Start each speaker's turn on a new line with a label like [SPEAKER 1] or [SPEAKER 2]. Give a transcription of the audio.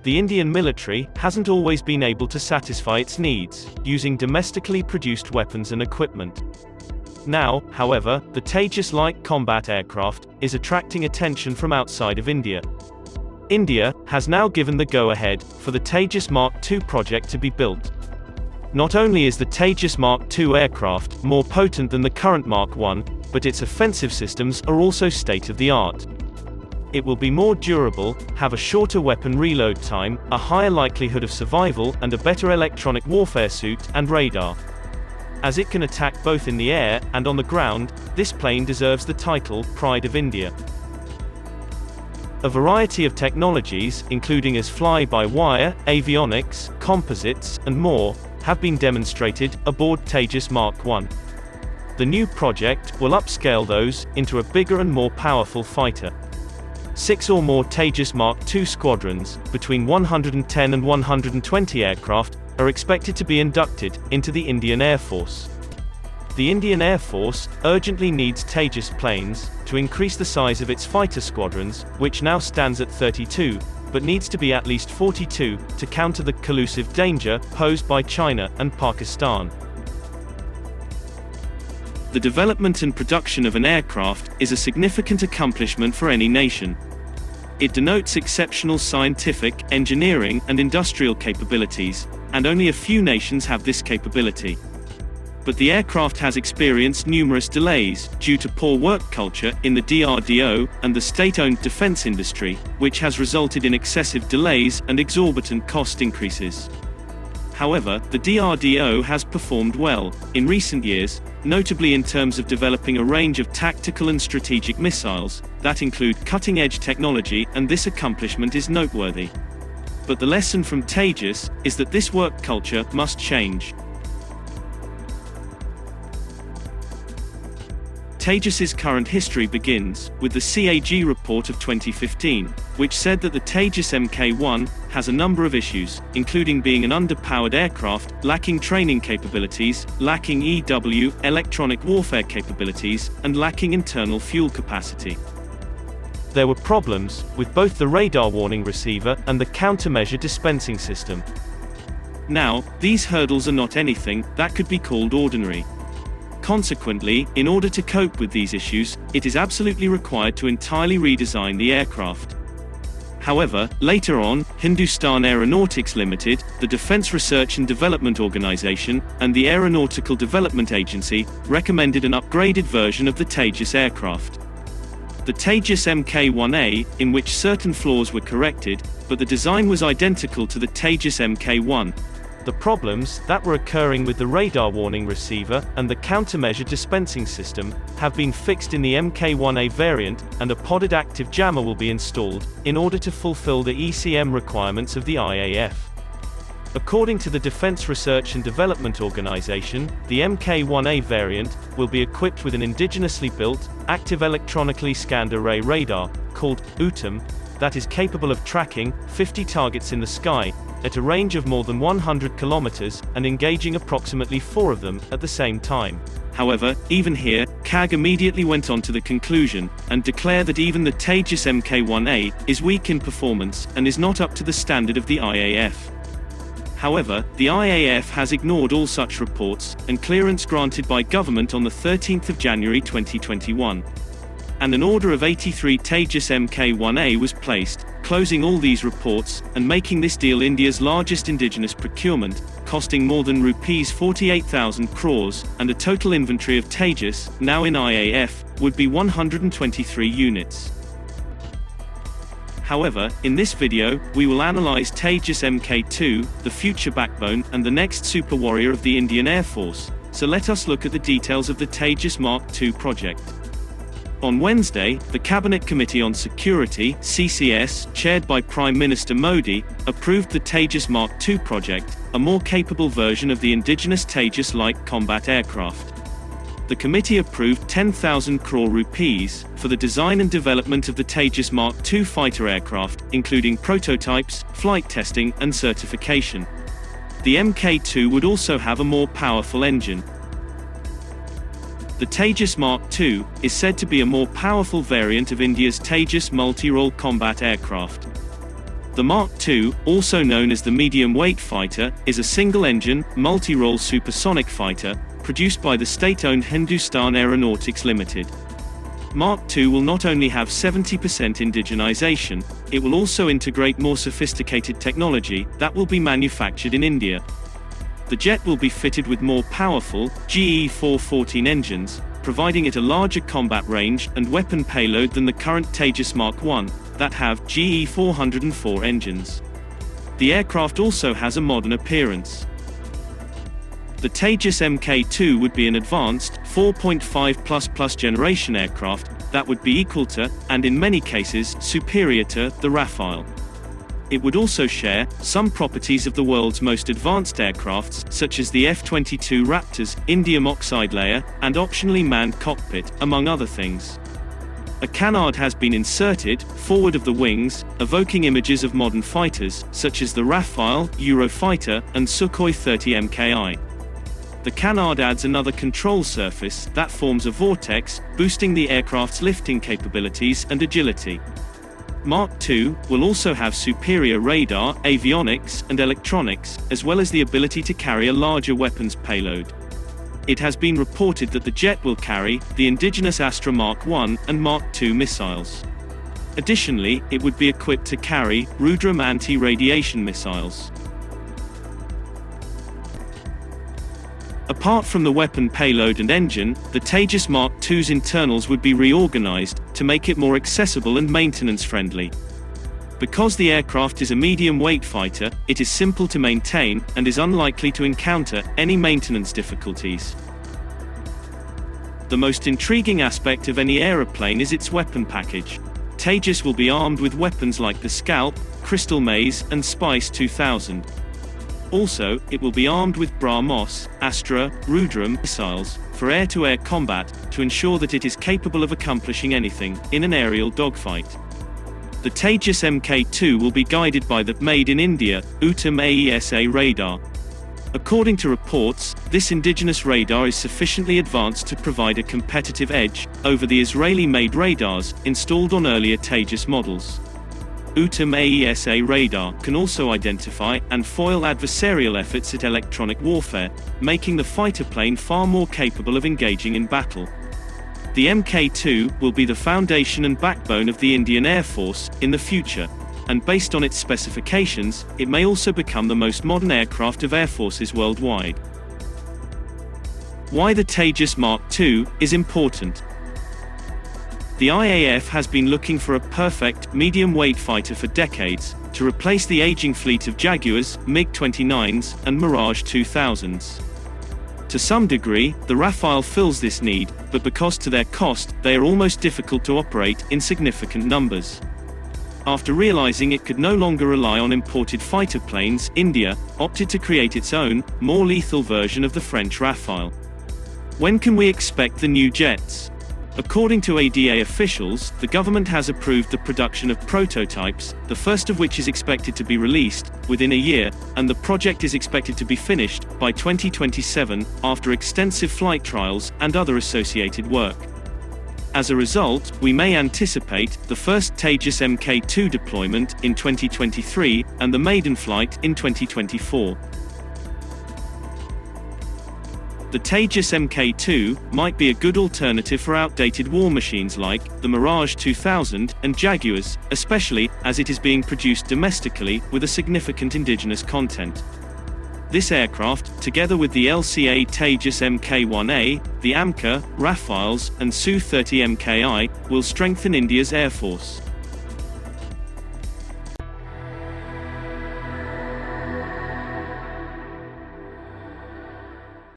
[SPEAKER 1] The Indian military hasn't always been able to satisfy its needs, using domestically produced weapons and equipment. Now, however, the Tejas light combat aircraft is attracting attention from outside of India. India has now given the go-ahead for the Tejas Mark II project to be built. Not only is the Tejas Mark II aircraft more potent than the current Mark I, but its offensive systems are also state-of-the-art. It will be more durable, have a shorter weapon reload time, a higher likelihood of survival, and a better electronic warfare suit and radar. As it can attack both in the air and on the ground, this plane deserves the title Pride of India. A variety of technologies, including as fly-by-wire, avionics, composites, and more, have been demonstrated aboard Tejas Mark I. The new project will upscale those into a bigger and more powerful fighter. 6 or more Tejas Mark II squadrons, between 110 and 120 aircraft, are expected to be inducted into the Indian Air Force. The Indian Air Force urgently needs Tejas planes to increase the size of its fighter squadrons, which now stands at 32, but needs to be at least 42 to counter the collusive danger posed by China and Pakistan. The development and production of an aircraft is a significant accomplishment for any nation. It denotes exceptional scientific, engineering, and industrial capabilities, and only a few nations have this capability. But the aircraft has experienced numerous delays, due to poor work culture in the DRDO and the state-owned defense industry, which has resulted in excessive delays and exorbitant cost increases. However, the DRDO has performed well in recent years, notably in terms of developing a range of tactical and strategic missiles that include cutting-edge technology, and this accomplishment is noteworthy. But the lesson from Tejas is that this work culture must change. Tejas's current history begins with the CAG report of 2015, which said that the Tejas Mk1 has a number of issues, including being an underpowered aircraft, lacking training capabilities, lacking EW, electronic warfare capabilities, and lacking internal fuel capacity. There were problems with both the radar warning receiver and the countermeasure dispensing system. Now, these hurdles are not anything that could be called ordinary. Consequently, in order to cope with these issues, it is absolutely required to entirely redesign the aircraft. However, later on, Hindustan Aeronautics Limited, the Defense Research and Development Organization, and the Aeronautical Development Agency recommended an upgraded version of the Tejas aircraft. The Tejas Mk1A, in which certain flaws were corrected, but the design was identical to the Tejas Mk1. The problems that were occurring with the radar warning receiver and the countermeasure dispensing system have been fixed in the Mk1A variant, and a podded active jammer will be installed in order to fulfill the ECM requirements of the IAF. According to the Defense Research and Development Organization, the Mk1A variant will be equipped with an indigenously built, active electronically scanned array radar, called UTAM, that is capable of tracking 50 targets in the sky at a range of more than 100 kilometers, and engaging approximately 4 of them at the same time. However, even here, CAG immediately went on to the conclusion, and declared that even the Tejas Mk1A is weak in performance, and is not up to the standard of the IAF. However, the IAF has ignored all such reports, and clearance granted by government on the 13th of January 2021. And an order of 83 Tejas Mk1A was placed, closing all these reports, and making this deal India's largest indigenous procurement, costing more than Rs 48,000 crores, and a total inventory of Tejas, now in IAF, would be 123 units. However, in this video, we will analyze Tejas Mk2, the future backbone, and the next super warrior of the Indian Air Force. So let us look at the details of the Tejas Mark II project. On Wednesday, the Cabinet Committee on Security (CCS), chaired by Prime Minister Modi, approved the Tejas Mark II project, a more capable version of the indigenous Tejas light combat aircraft. The committee approved 10,000 crore rupees for the design and development of the Tejas Mark II fighter aircraft, including prototypes, flight testing, and certification. The Mk2 would also have a more powerful engine. The Tejas Mark II is said to be a more powerful variant of India's Tejas multi-role combat aircraft. The Mark II, also known as the medium-weight fighter, is a single-engine, multi-role supersonic fighter, produced by the state-owned Hindustan Aeronautics Limited. Mark II will not only have 70% indigenization, it will also integrate more sophisticated technology that will be manufactured in India. The jet will be fitted with more powerful, GE-414 engines, providing it a larger combat range and weapon payload than the current Tejas Mark I, that have GE-404 engines. The aircraft also has a modern appearance. The Tejas Mk2 would be an advanced, 4.5++ generation aircraft that would be equal to, and in many cases, superior to, the Rafale. It would also share some properties of the world's most advanced aircrafts, such as the F-22 Raptor's Indium oxide layer, and optionally manned cockpit, among other things. A canard has been inserted, forward of the wings, evoking images of modern fighters, such as the Rafale, Eurofighter, and Sukhoi 30 Mki. The canard adds another control surface that forms a vortex, boosting the aircraft's lifting capabilities and agility. Mark II will also have superior radar, avionics, and electronics, as well as the ability to carry a larger weapons payload. It has been reported that the jet will carry the indigenous Astra Mark I and Mark II missiles. Additionally, it would be equipped to carry Rudram anti-radiation missiles. Apart from the weapon payload and engine, the Tejas Mark II's internals would be reorganized to make it more accessible and maintenance-friendly. Because the aircraft is a medium-weight fighter, it is simple to maintain and is unlikely to encounter any maintenance difficulties. The most intriguing aspect of any aeroplane is its weapon package. Tejas will be armed with weapons like the Scalp, Crystal Maze, and Spice 2000. Also, it will be armed with BrahMos, Astra, Rudram missiles for air-to-air combat to ensure that it is capable of accomplishing anything in an aerial dogfight. The Tejas Mk2 will be guided by the Made in India Uttam AESA radar. According to reports, this indigenous radar is sufficiently advanced to provide a competitive edge over the Israeli-made radars installed on earlier Tejas models. Uttam AESA radar can also identify and foil adversarial efforts at electronic warfare, making the fighter plane far more capable of engaging in battle. The Mk2 will be the foundation and backbone of the Indian Air Force in the future, and based on its specifications, it may also become the most modern aircraft of air forces worldwide. Why the Tejas Mark II is important. The IAF has been looking for a perfect, medium-weight fighter for decades, to replace the aging fleet of Jaguars, MiG-29s, and Mirage 2000s. To some degree, the Rafale fills this need, but because to their cost, they are almost difficult to operate in significant numbers. After realizing it could no longer rely on imported fighter planes, India opted to create its own, more lethal version of the French Rafale. When can we expect the new jets? According to ADA officials, the government has approved the production of prototypes, the first of which is expected to be released within a year, and the project is expected to be finished by 2027, after extensive flight trials and other associated work. As a result, we may anticipate the first Tejas Mk2 deployment in 2023, and the maiden flight in 2024. The Tejas Mk2 might be a good alternative for outdated war machines like the Mirage 2000 and Jaguars, especially as it is being produced domestically with a significant indigenous content. This aircraft, together with the LCA Tejas Mk1A, the AMCA, Rafales, and Su-30 Mki, will strengthen India's air force.